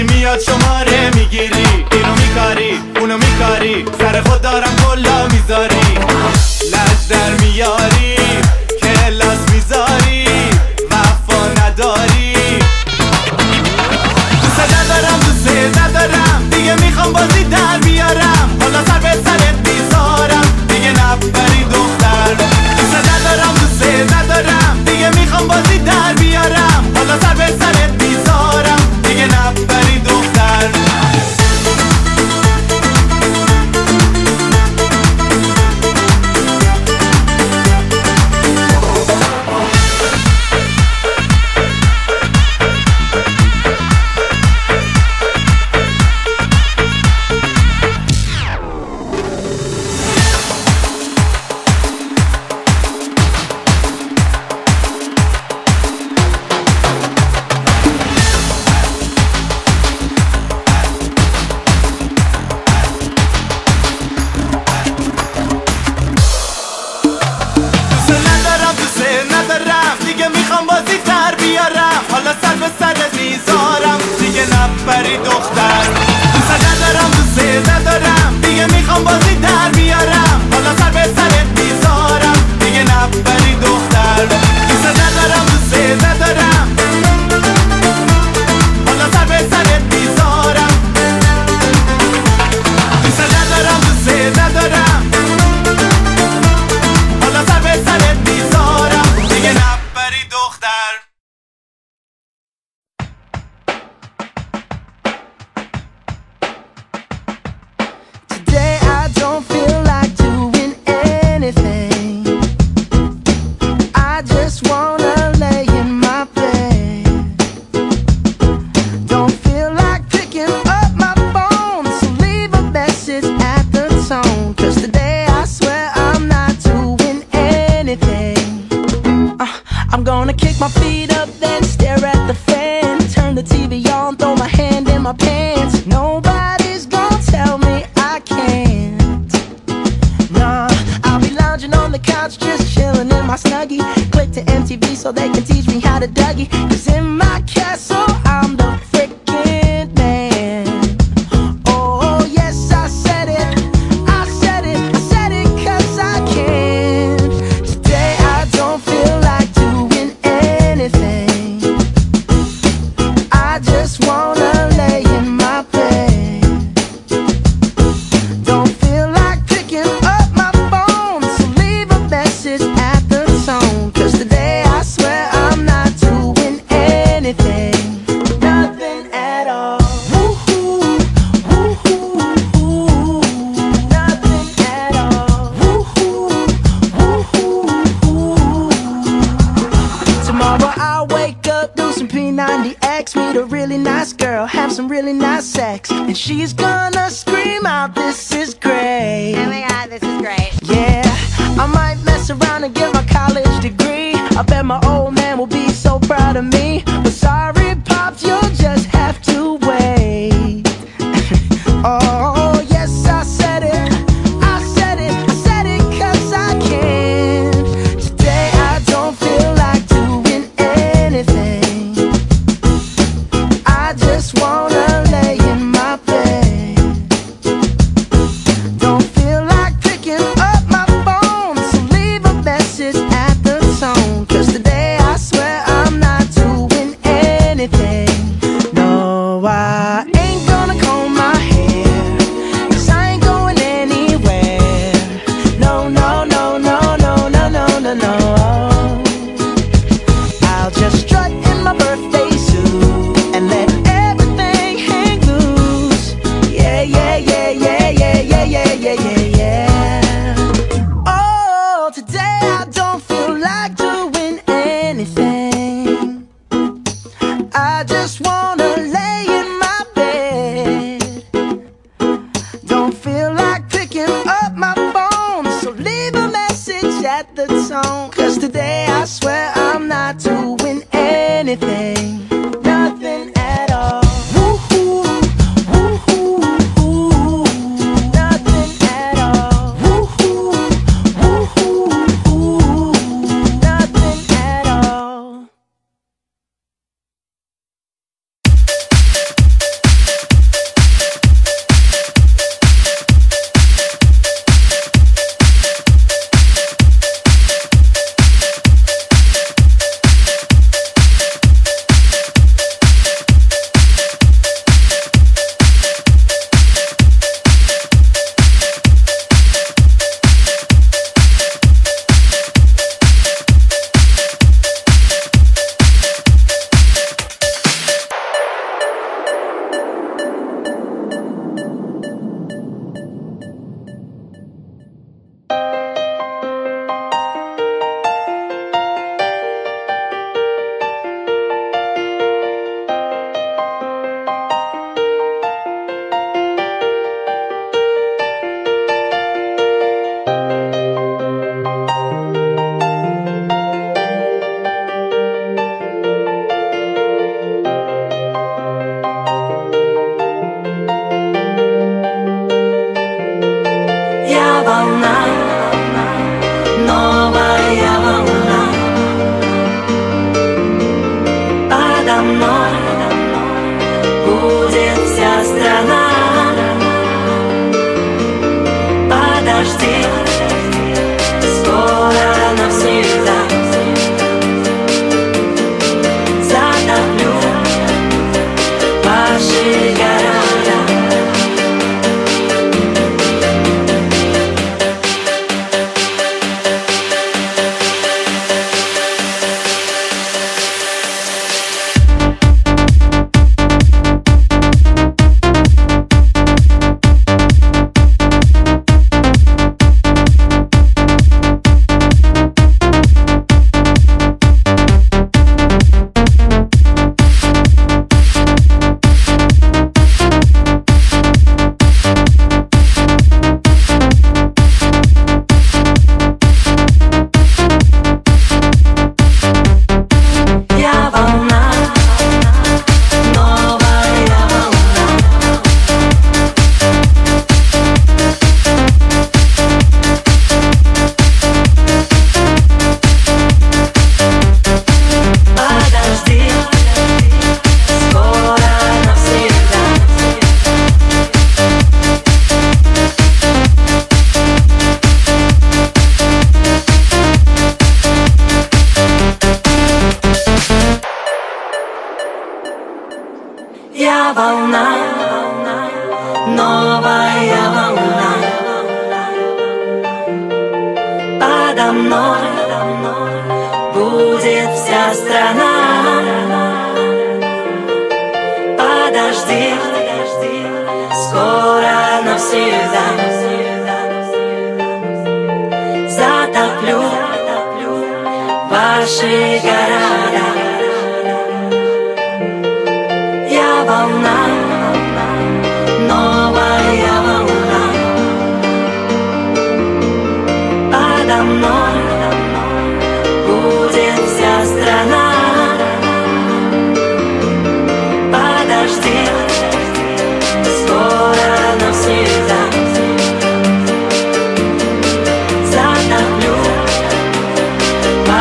وقتی میاد شماره میگیری، اینو میکاری اونو میکاری، سر خود دارم کلا میذاری، لج در میاری کلاس میذاری، وفا نداری. دوست ندارم دوست ندارم دیگه، میخوام بازی در بیارم، حالا سر به سرت میذارم دیگه نبری دختر. دوست ندارم دوست ندارم دیگه، میخوام بازی در بیارم، حالا سر به سرت میذارم دیگه نبری دختر. بری دختر. دوست ندارم دوست ندارم دیگه، میخوام بازی در بیارم، حالا سر به سرت میذارم دیگه نبری دختر. دوست ندارم دوست ندارم، حالا سر به سرت میذارم. دوست ندارم دوست ندارم، حالا سر به سرت میذارم دیگه نبری دختر. I'm gonna kick my feet up, then stare at the fan, turn the TV on, throw my hand in my pants. Nobody's gonna tell me I can't. Nah, I'll be lounging on the couch, just chilling in my Snuggie. Click to MTV so they can teach me how to Dougie. 'Cause in my castle I'm the freaking man. Oh yes, I said it, I said it, I said it 'cause I can. Today I don't feel like doing anything. I just wanna lay in my bed. Don't feel like picking up my phone, so leave a message at the tone. 'Cause today I swear I'm not doing anything. Nothing at all. Woo-hoo, woo-hoo, woo-hoo. Nothing at all. Woo-hoo, woo-hoo, woo-hoo. Tomorrow I'll wake up, do some P90X, meet a really nice girl, have some really nice sex, and she's gonna scream out, "This is great." Oh my god, this is great. Yeah, I might mess around and get my college degree. I bet my old man will be so proud of me. But sorry, Pops, you'll just have to wait. Oh, yes, I said it, I said it, I said it 'cause I can. Today I don't feel like doing anything. I just wanna lay in my bed. Don't feel like picking up my phone, so leave a message at the tone. 'Cause today I swear I'm not doing anything. No, I ain't gonna comb my hair, 'cause I ain't going anywhere. No, no, no, no, no, no, no, no, no. I'll just strut in my birthday suit and let everything hang loose. Yeah, yeah, yeah, yeah, yeah, yeah, yeah, yeah, yeah, yeah. Oh, today I don't feel like doing anything. I just wanna lay in my bed. Don't feel like picking up my phone, so leave a message at the tone. 'Cause today I swear I'm not doing anything. Nothing at all. Woo-hoo, woo-hoo, woo-hoo. Nothing at all. Woo-hoo, woo-hoo, woo-hoo. Nothing at all. волна, новая волна. Подо мной будет вся страна. Подожди, скоро навсегда затоплю ваши города. Я волна, новая волна. Подо мной будет вся страна. Подожди, скоро навсегда затоплю ваши города.